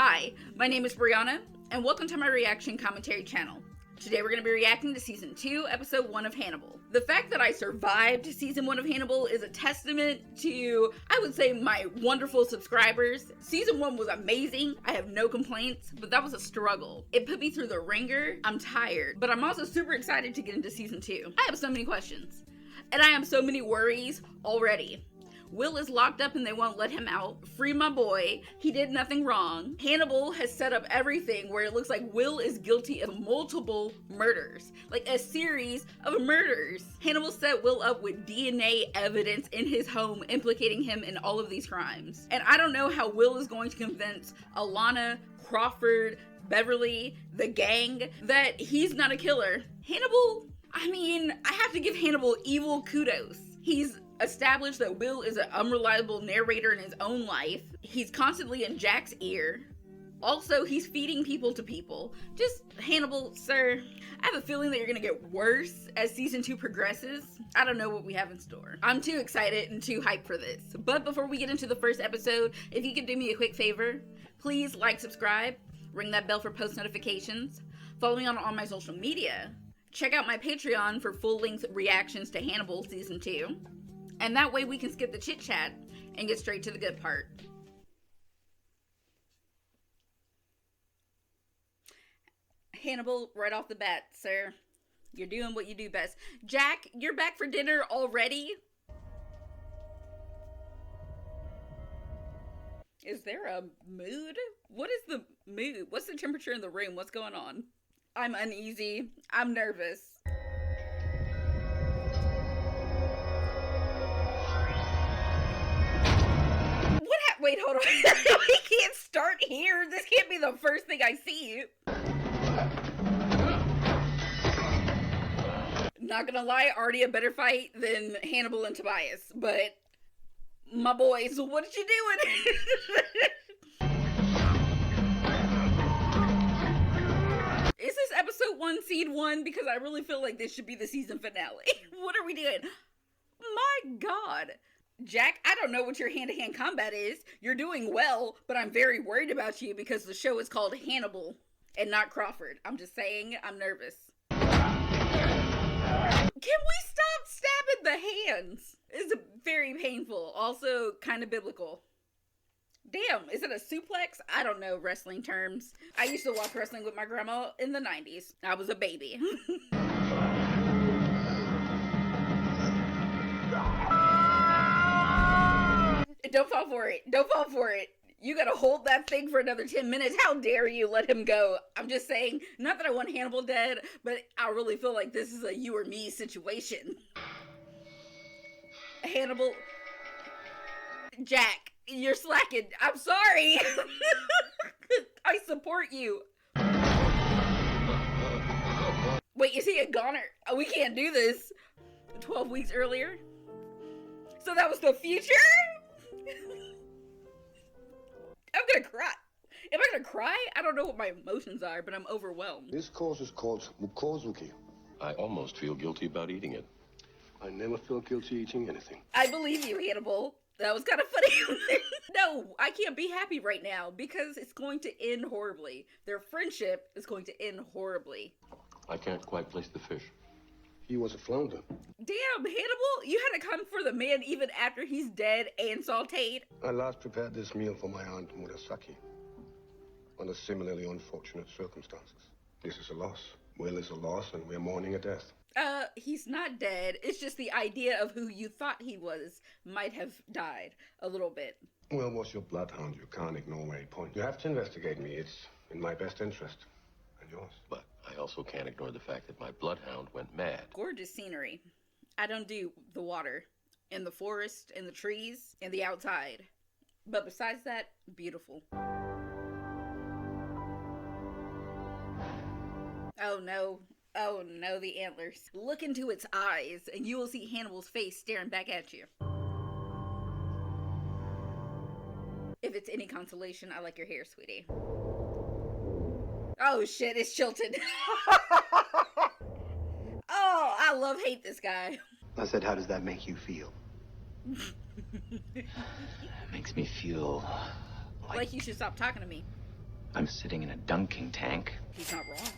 Hi, my name is Brianna, and welcome to my reaction commentary channel. Today we're going to be reacting to Season 2, Episode 1 of Hannibal. The fact that I survived Season 1 of Hannibal is a testament to, I would say, my wonderful subscribers. Season 1 was amazing, I have no complaints, but that was a struggle. It put me through the ringer. I'm tired, but I'm also super excited to get into Season 2. I have so many questions, and I have so many worries already. Will is locked up and they won't let him out. Free my boy. He did nothing wrong. Hannibal has set up everything where it looks like Will is guilty of multiple murders. Like a series of murders. Hannibal set Will up with DNA evidence in his home implicating him in all of these crimes. And I don't know how Will is going to convince Alana, Crawford, Beverly, the gang, that he's not a killer. Hannibal, I mean, I have to give Hannibal evil kudos. He's established that Will is an unreliable narrator in his own life. He's constantly in Jack's ear. Also, he's feeding people to people. Just, Hannibal, sir, I have a feeling that you're gonna get worse as Season 2 progresses. I don't know what we have in store. I'm too excited and too hyped for this. But before we get into the first episode, if you could do me a quick favor, please like, subscribe, ring that bell for post notifications, follow me on all my social media, check out my Patreon for full-length reactions to Hannibal Season 2, and that way we can skip the chit-chat and get straight to the good part. Hannibal, right off the bat, sir. You're doing what you do best. Jack, you're back for dinner already? Is there a mood? What is the mood? What's the temperature in the room? What's going on? I'm uneasy. I'm nervous. Wait, hold on. We can't start here. This can't be the first thing I see. Not gonna lie, already a better fight than Hannibal and Tobias. But, my boys, what you doing? Is this episode 1, scene 1? Because I really feel like this should be the season finale. What are we doing? My God. Jack, I don't know what your hand-to-hand combat is. You're doing well, but I'm very worried about you because the show is called Hannibal and not Crawford. I'm just saying, I'm nervous. Can we stop stabbing the hands? It's very painful. Also, kind of biblical. Damn, is it a suplex? I don't know wrestling terms. I used to watch wrestling with my grandma in the 90s. I was a baby. Don't fall for it. Don't fall for it. You gotta hold that thing for another 10 minutes. How dare you let him go? I'm just saying, not that I want Hannibal dead, but I really feel like this is a you or me situation. Hannibal. Jack, you're slacking. I'm sorry. I support you. Wait, is he a goner? Oh, we can't do this. 12 weeks earlier? So that was the future? I'm gonna cry. Am I gonna cry? I don't know what my emotions are, but I'm overwhelmed. This course is called mukozuki. I almost feel guilty about eating it. I never feel guilty eating anything. I believe you, Hannibal. That was kind of funny. No, I can't be happy right now because it's going to end horribly. Their friendship is going to end horribly. I can't quite place the fish. He was a flounder. Damn, Hannibal, you had to come for the man even after he's dead and sauteed. I last prepared this meal for my aunt Murasaki under similarly unfortunate circumstances. This is a loss. Will is a loss, and we're mourning a death. He's not dead. It's just the idea of who you thought he was might have died a little bit. Will was your bloodhound. You can't ignore where he points. You have to investigate me. It's in my best interest. And yours. But I also can't ignore the fact that my bloodhound went mad. Gorgeous scenery. I don't do the water, in the forest, in the trees, in the outside. But besides that, beautiful. Oh no. Oh no, the antlers. Look into its eyes, and you will see Hannibal's face staring back at you. If it's any consolation, I like your hair, sweetie. Oh shit, it's Chilton. Oh, I hate this guy. I said, how does that make you feel? It makes me feel like you should stop talking to me. I'm sitting in a dunking tank, He's not wrong.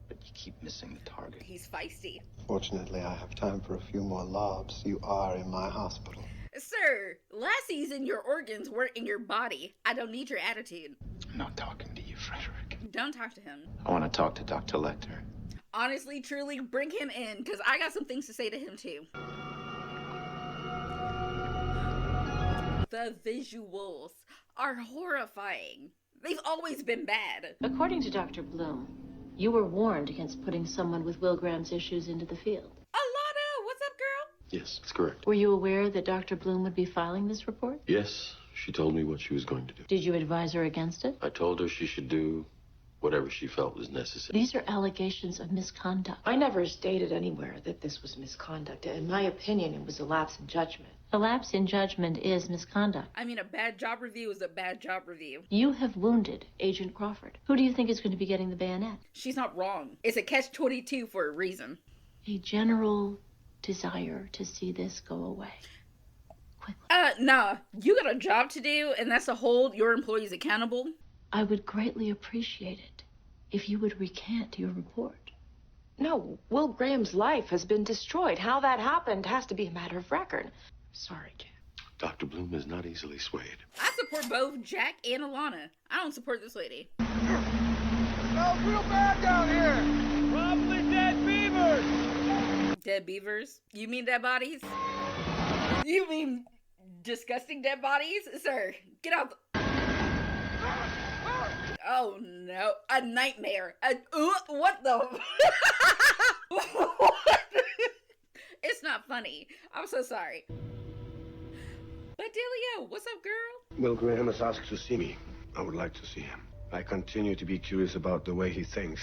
but you keep missing the target. He's feisty. Fortunately, I have time for a few more lobs. You are in my hospital. Sir, last season your organs weren't in your body. I don't need your attitude. I'm not talking to you, Frederick. Don't talk to him. I want to talk to Dr. Lecter. Honestly, truly, bring him in, because I got some things to say to him, too. The visuals are horrifying. They've always been bad. According to Dr. Bloom, you were warned against putting someone with Will Graham's issues into the field. Alana, what's up, girl? Yes, that's correct. Were you aware that Dr. Bloom would be filing this report? Yes, she told me what she was going to do. Did you advise her against it? I told her she should do whatever she felt was necessary. These are allegations of misconduct. I never stated anywhere that this was misconduct. In my opinion, it was a lapse in judgment. A lapse in judgment is misconduct. I mean, a bad job review is a bad job review. You have wounded Agent Crawford. Who do you think is going to be getting the bayonet? She's not wrong. It's a catch-22 for a reason. A general desire to see this go away. Quickly. Nah. You got a job to do, and that's to hold your employees accountable. I would greatly appreciate it if you would recant your report. No, Will Graham's life has been destroyed. How that happened has to be a matter of record. Sorry, Jack. Dr. Bloom is not easily swayed. I support both Jack and Alana. I don't support this lady. Smells real bad down here. Probably dead beavers. Dead beavers? You mean dead bodies? You mean disgusting dead bodies? Sir, get out the... Oh no, a nightmare. What the... What? It's not funny. I'm so sorry. But Delia, what's up, girl? Will Graham has asked to see me. I would like to see him. I continue to be curious about the way he thinks.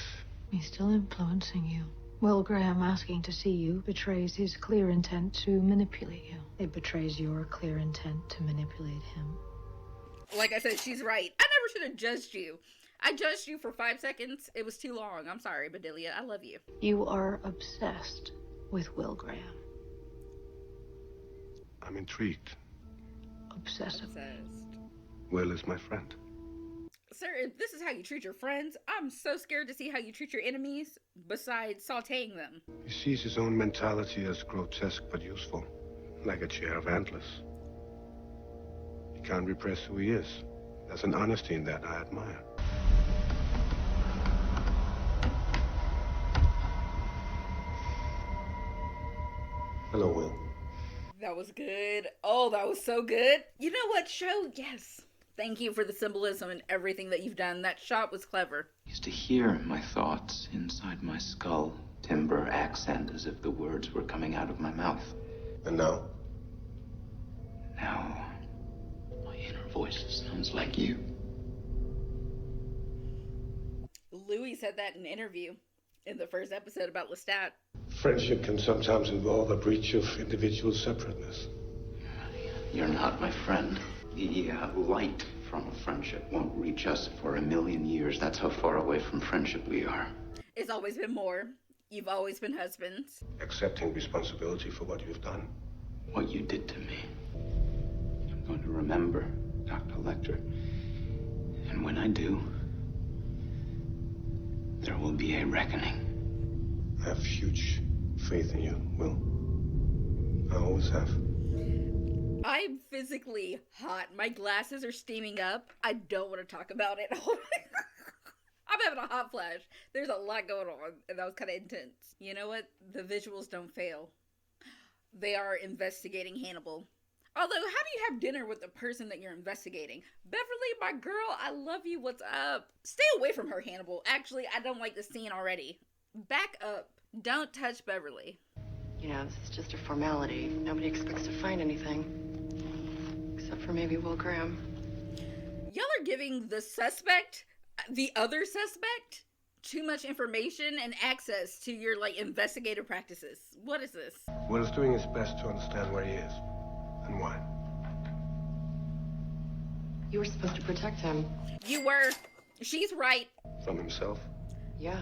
He's still influencing you. Will Graham asking to see you betrays his clear intent to manipulate you. It betrays your clear intent to manipulate him. Like I said, she's right. I never should have judged you. I judged you for 5 seconds. It was too long. I'm sorry, Bedelia. I love you. You are obsessed with Will Graham. I'm intrigued. Obsessive. Obsessed. Will is my friend. Sir, if this is how you treat your friends, I'm so scared to see how you treat your enemies, besides sauteing them. He sees his own mentality as grotesque but useful, like a chair of antlers. He can't repress who he is. There's an honesty in that I admire. Hello, Will. That was good. Oh, that was so good. You know what, show? Yes. Thank you for the symbolism and everything that you've done. That shot was clever. I used to hear my thoughts inside my skull, timbre accent, as if the words were coming out of my mouth. And now? Now, my inner voice sounds like you. Louis said that in an interview in the first episode about Lestat. Friendship can sometimes involve a breach of individual separateness. You're not my friend. The light from a friendship won't reach us for 1,000,000 years. That's how far away from friendship we are. It's always been more. You've always been husbands. Accepting responsibility for what you've done. What you did to me. I'm going to remember, Dr. Lecter. And when I do, there will be a reckoning. I have huge faith in you, Will. I always have. I'm physically hot. My glasses are steaming up. I don't want to talk about it. I'm having a hot flash. There's a lot going on, and that was kind of intense. You know what? The visuals don't fail. They are investigating Hannibal. Although, how do you have dinner with the person that you're investigating? Beverly, my girl, I love you. What's up? Stay away from her, Hannibal. Actually, I don't like the scene already. Back up. Don't touch Beverly. You know, this is just a formality. Nobody expects to find anything. Except for maybe Will Graham. Y'all are giving the suspect, the other suspect, too much information and access to your, investigative practices. What is this? Will is doing his best to understand where he is. And why. You were supposed to protect him. You were. She's right. From himself? Yeah.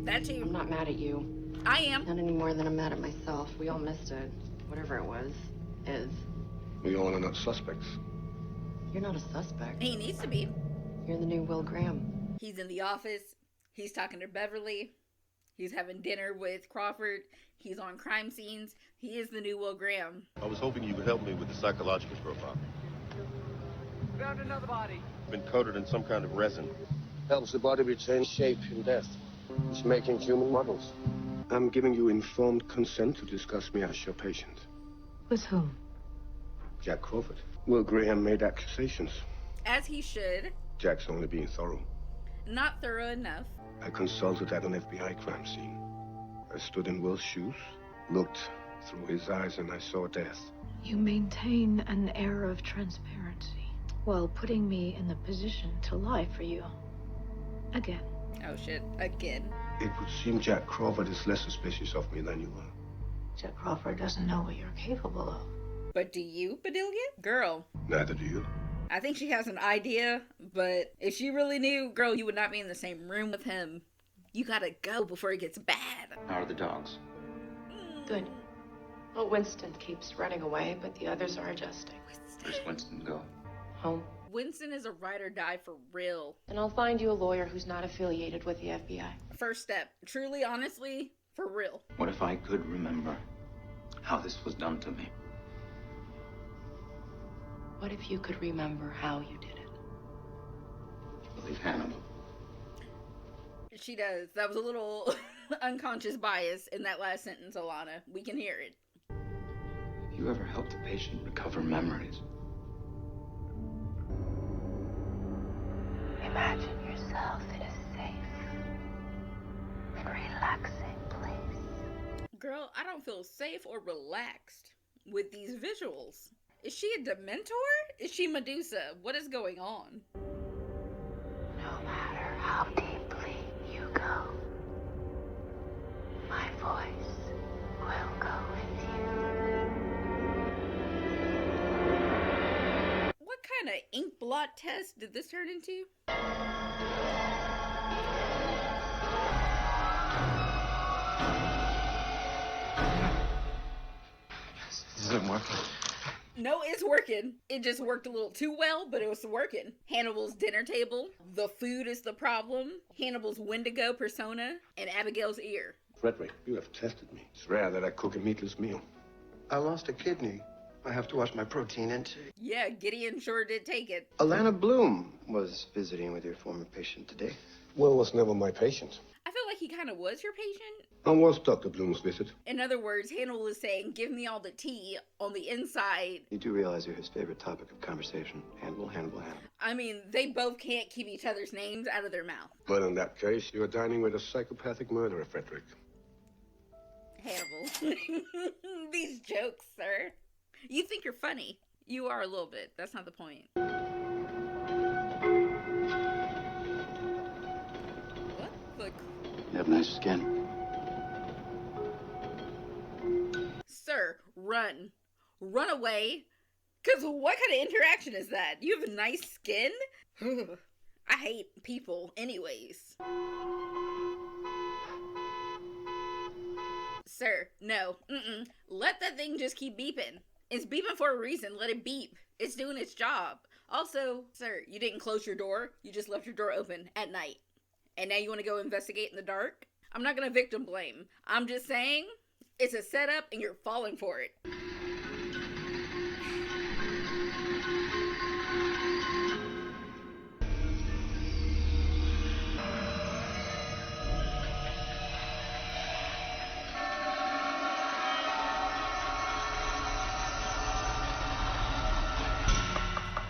That too. I'm not mad at you. I am. Not any more than I'm mad at myself. We all missed it. Whatever it was, is. We all are not suspects. You're not a suspect. He needs to be. You're the new Will Graham. He's in the office. He's talking to Beverly. He's having dinner with Crawford. He's on crime scenes. He is the new Will Graham. I was hoping you could help me with the psychological profile. Found another body. Been coated in some kind of resin. Helps the body retain shape in death. It's making human models. I'm giving you informed consent to discuss me as your patient. With whom? Jack Crawford. Will Graham made accusations. As he should. Jack's only being thorough. Not thorough enough. I consulted at an FBI crime scene. I stood in Will's shoes, looked through his eyes, and I saw death. You maintain an air of transparency while putting me in the position to lie for you. Again. Oh shit, again. It would seem Jack Crawford is less suspicious of me than you are. Jack Crawford doesn't know what you're capable of. But do you, Bedelia? Girl. Neither do you. I think she has an idea, but if she really knew, girl, you would not be in the same room with him. You gotta go before it gets bad. How are the dogs? Good. Well, Winston keeps running away, but the others are adjusting. Where's Winston go? Home. Winston is a ride or die for real. And I'll find you a lawyer who's not affiliated with the FBI. First step. Truly, honestly, for real. What if I could remember how this was done to me? What if you could remember how you did it? I believe Hannibal. She does. That was a little unconscious bias in that last sentence, Alana. We can hear it. Have you ever helped a patient recover memories? Imagine yourself in a safe and relaxing place. Girl, I don't feel safe or relaxed with these visuals. Is she a Dementor? Is she Medusa? What is going on? No matter how deeply you go, my voice will go with you. What kind of ink blot test did this turn into? This isn't working. No, it's working. It just worked a little too well, but it was working. Hannibal's dinner table. The food is the problem. Hannibal's Wendigo persona. And Abigail's ear. Frederick, you have tested me. It's rare that I cook a meatless meal. I lost a kidney. I have to watch my protein intake. Yeah, Gideon sure did take it. Alana Bloom was visiting with your former patient today. Will was never my patient. I feel like he kind of was your patient. When was Dr. Bloom's visit? In other words, Hannibal is saying, give me all the tea on the inside. You do realize you're his favorite topic of conversation. Hannibal. I mean, they both can't keep each other's names out of their mouth. Well, in that case, you are dining with a psychopathic murderer, Frederick. Hannibal. These jokes, sir. You think you're funny. You are a little bit. That's not the point. What the... You have nice skin. Sir, run. Run away. Because what kind of interaction is that? You have nice skin? I hate people anyways. Sir, no. Let that thing just keep beeping. It's beeping for a reason. Let it beep. It's doing its job. Also, sir, you didn't close your door. You just left your door open at night. And now you want to go investigate in the dark? I'm not going to victim blame. I'm just saying it's a setup and you're falling for it.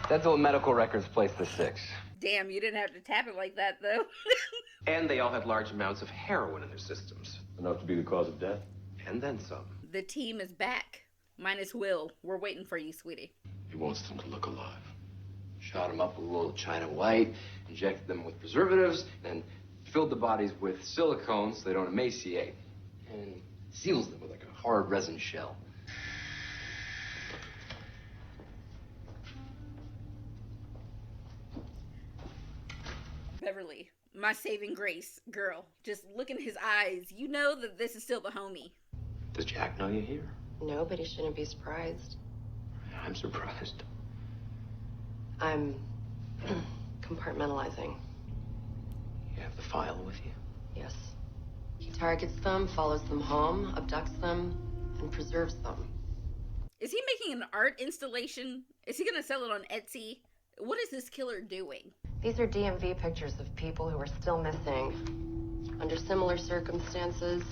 Dental and medical records place the 6. Damn, you didn't have to tap it like that, though. And they all have large amounts of heroin in their systems. Enough to be the cause of death? And then some. The team is back. Minus Will. We're waiting for you, sweetie. He wants them to look alive. Shot them up with a little China white, injected them with preservatives, and filled the bodies with silicone so they don't emaciate, and seals them with like a hard resin shell. Beverly, my saving grace, girl. Just look in his eyes. You know that this is still the homie. Does Jack know you're here? No, but he shouldn't be surprised. I'm surprised. I'm compartmentalizing. You have the file with you? Yes. He targets them, follows them home, abducts them, and preserves them. Is he making an art installation? Is he gonna sell it on Etsy? What is this killer doing? These are DMV pictures of people who are still missing, under similar circumstances,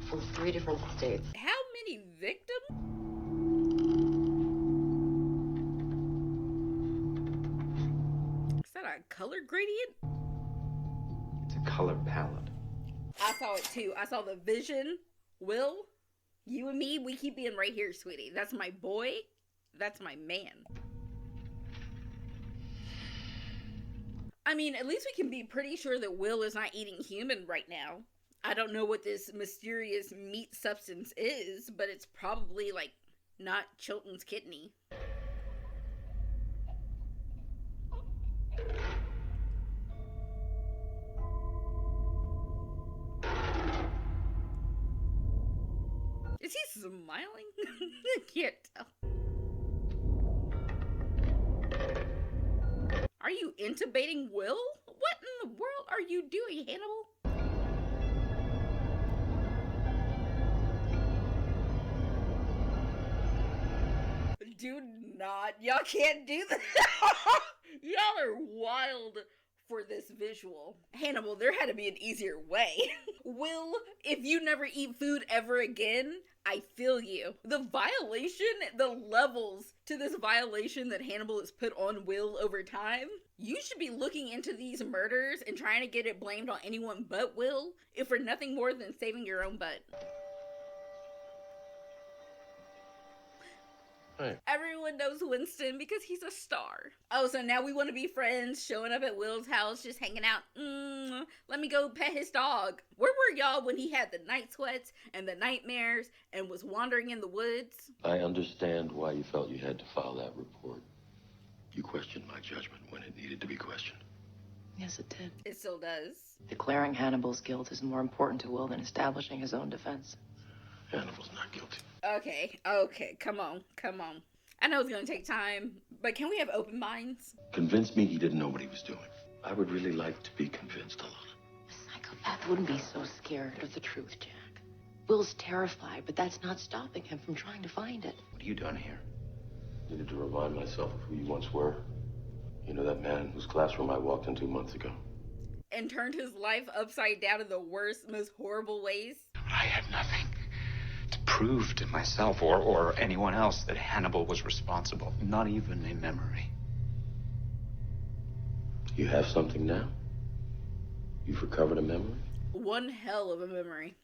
from 3 different states. How many victims? Is that a color gradient? It's a color palette. I saw it too. I saw the vision. Will, you and me, we keep being right here, sweetie. That's my boy. That's my man. I mean, at least we can be pretty sure that Will is not eating human right now. I don't know what this mysterious meat substance is, but it's probably, like, not Chilton's kidney. Is he smiling? I can't tell. Are you intubating Will? What in the world are you doing, Hannibal? Do not. Y'all can't do that. Y'all are wild for this visual. Hannibal, there had to be an easier way. Will, if you never eat food ever again, I feel you. The violation, the levels to this violation that Hannibal has put on Will over time, you should be looking into these murders and trying to get it blamed on anyone but Will, if for nothing more than saving your own butt. Hey. Everyone knows Winston because he's a star. Oh, so now we want to be friends, showing up at Will's house, just hanging out. Let me go pet his dog. Where were y'all when he had the night sweats and the nightmares and was wandering in the woods? I understand why you felt you had to file that report. You questioned my judgment when it needed to be questioned. Yes, it did. It still does. Declaring Hannibal's guilt is more important to Will than establishing his own defense. Hannibal's not guilty. Okay, come on. I know it's gonna take time, but can we have open minds? Convince me he didn't know what he was doing. I would really like to be convinced, Alana. A psychopath wouldn't be so scared of the truth, Jack. Will's terrified, but that's not stopping him from trying to find it. What are you doing here? Needed to remind myself of who you once were. You know that man whose classroom I walked into months ago? And turned his life upside down in the worst, most horrible ways? I have nothing to prove to myself or anyone else that Hannibal was responsible. Not even a memory. You have something now? You've recovered a memory? One hell of a memory.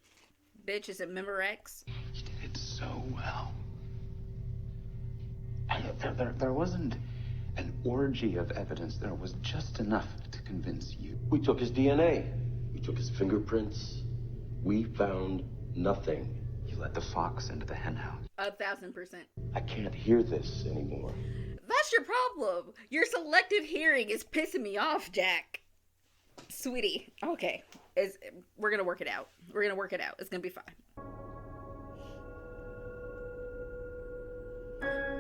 Bitch, is it Memorex? You did it so well. There wasn't an orgy of evidence. There was just enough to convince you. We took his DNA. We took his fingerprints. We found nothing. You let the fox into the henhouse. 1,000%. I can't hear this anymore. That's your problem. Your selective hearing is pissing me off, Jack. Sweetie, okay. We're gonna work it out. It's gonna be fine.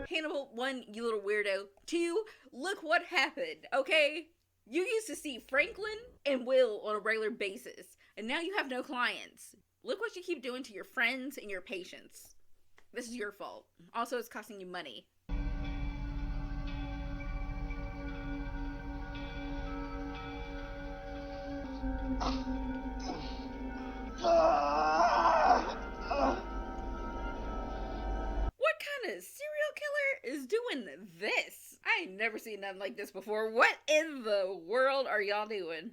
Hannibal, 1, you little weirdo. 2, look what happened, okay? You used to see Franklin and Will on a regular basis, and now you have no clients. Look what you keep doing to your friends and your patients. This is your fault. Also, it's costing you money. What kind of serial killer is doing this? I ain't never seen nothing like this before. What in the world are y'all doing?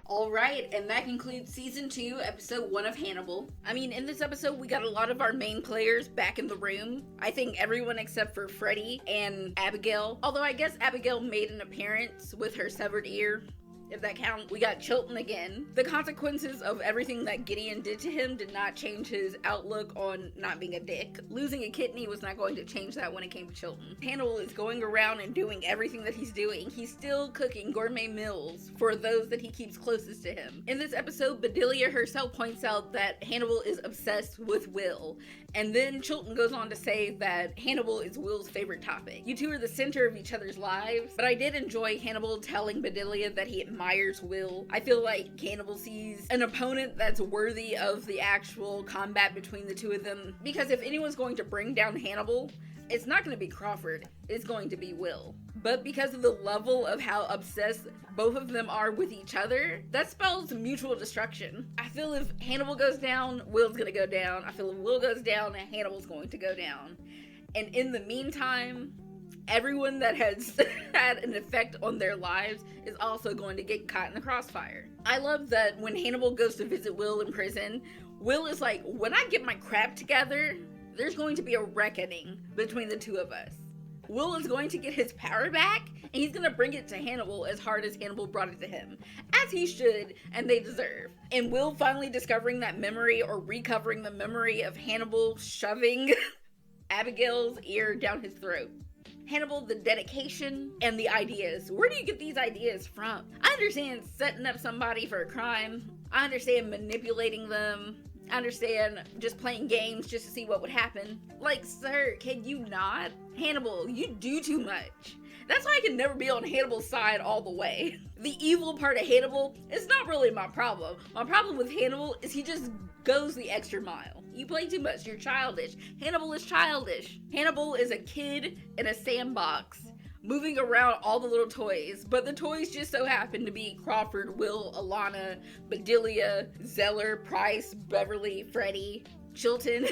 Alright, and that concludes Season 2, Episode 1 of Hannibal. I mean, in this episode, we got a lot of our main players back in the room. I think everyone except for Freddy and Abigail. Although I guess Abigail made an appearance with her severed ear. if that counts. We got Chilton again. The consequences of everything that Gideon did to him did not change his outlook on not being a dick. Losing a kidney was not going to change that when it came to Chilton. Hannibal is going around and doing everything that he's doing. He's still cooking gourmet meals for those that he keeps closest to him. In this episode, Bedelia herself points out that Hannibal is obsessed with Will. And then Chilton goes on to say that Hannibal is Will's favorite topic. You two are the center of each other's lives, but I did enjoy Hannibal telling Bedelia that he admires Will. I feel like Hannibal sees an opponent that's worthy of the actual combat between the two of them, because if anyone's going to bring down Hannibal, it's not going to be Crawford, it's going to be Will. But because of the level of how obsessed both of them are with each other, that spells mutual destruction. I feel if Hannibal goes down, Will's gonna go down. I feel if Will goes down, Hannibal's going to go down. And in the meantime, everyone that has had an effect on their lives is also going to get caught in the crossfire. I love that when Hannibal goes to visit Will in prison, Will is like, when I get my crap together, there's going to be a reckoning between the two of us. Will is going to get his power back, and he's going to bring it to Hannibal as hard as Hannibal brought it to him. As he should, and they deserve. And Will finally discovering that memory, or recovering the memory of Hannibal shoving Abigail's ear down his throat. Hannibal, the dedication, and the ideas. Where do you get these ideas from? I understand setting up somebody for a crime. I understand manipulating them. I understand just playing games just to see what would happen. Like, sir, can you not? Hannibal, you do too much. That's why I can never be on Hannibal's side all the way. The evil part of Hannibal is not really my problem. My problem with Hannibal is he just goes the extra mile. You play too much, you're childish. Hannibal is childish. Hannibal is a kid in a sandbox, moving around all the little toys, but the toys just so happen to be Crawford, Will, Alana, Bedelia, Zeller, Price, Beverly, Freddie, Chilton,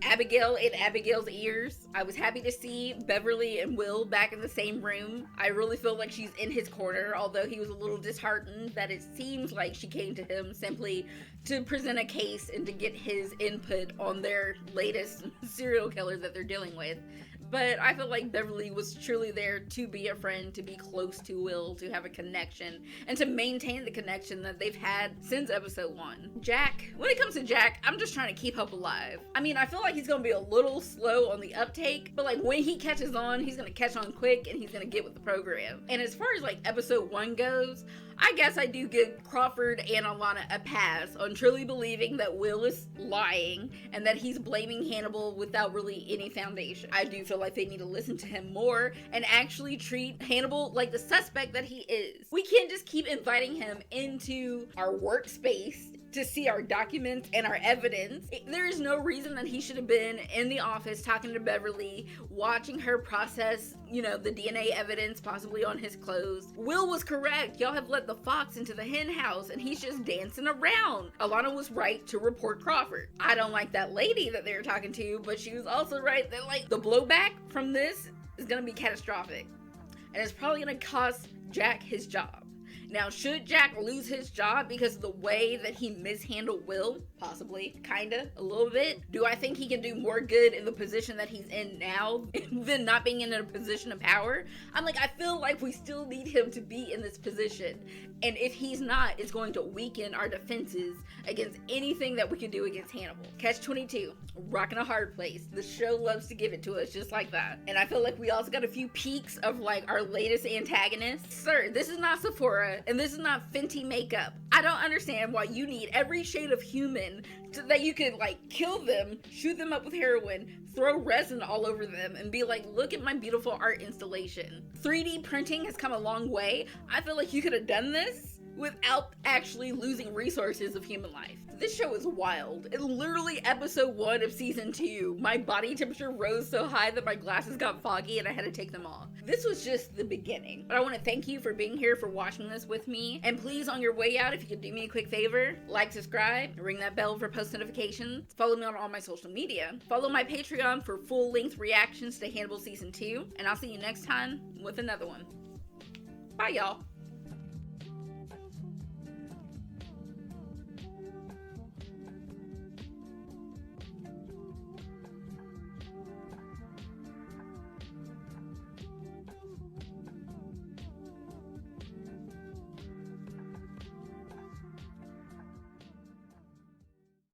Abigail, and Abigail's ears. I was happy to see Beverly and Will back in the same room. I really feel like she's in his corner, although he was a little disheartened that it seems like she came to him simply to present a case and to get his input on their latest serial killer that they're dealing with. But I feel like Beverly was truly there to be a friend, to be close to Will, to have a connection, and to maintain the connection that they've had since episode 1. Jack, when it comes to Jack, I'm just trying to keep hope alive. I mean, I feel like he's gonna be a little slow on the uptake, but like when he catches on, he's gonna catch on quick and he's gonna get with the program. And as far as like episode 1 goes, I guess I do give Crawford and Alana a pass on truly believing that Will is lying and that he's blaming Hannibal without really any foundation. I do feel like they need to listen to him more and actually treat Hannibal like the suspect that he is. We can't just keep inviting him into our workspace to see our documents and our evidence. There is no reason that he should have been in the office talking to Beverly, watching her process, the DNA evidence possibly on his clothes. Will was correct. Y'all have let the fox into the hen house and he's just dancing around. Alana was right to report Crawford. I don't like that lady that they were talking to, but she was also right that like the blowback from this is gonna be catastrophic. And it's probably gonna cost Jack his job. Now, should Jack lose his job because of the way that he mishandled Will? Possibly, kinda, a little bit. Do I think he can do more good in the position that he's in now than not being in a position of power? I feel like we still need him to be in this position. And if he's not, it's going to weaken our defenses against anything that we can do against Hannibal. Catch-22, rocking a hard place. The show loves to give it to us just like that. And I feel like we also got a few peeks of like our latest antagonists. Sir, this is not Sephora, and this is not Fenty makeup. I don't understand why you need every shade of human that you could like kill them, shoot them up with heroin, throw resin all over them, and be like, look at my beautiful art installation. 3D printing has come a long way. I feel like you could have done this without actually losing resources of human life. This show is wild. In literally episode 1 of season 2, my body temperature rose so high that my glasses got foggy and I had to take them off. This was just the beginning. But I want to thank you for being here, for watching this with me. And please, on your way out, if you could do me a quick favor, like, subscribe, ring that bell for post notifications, follow me on all my social media, follow my Patreon for full-length reactions to Hannibal season 2, and I'll see you next time with another one. Bye, y'all.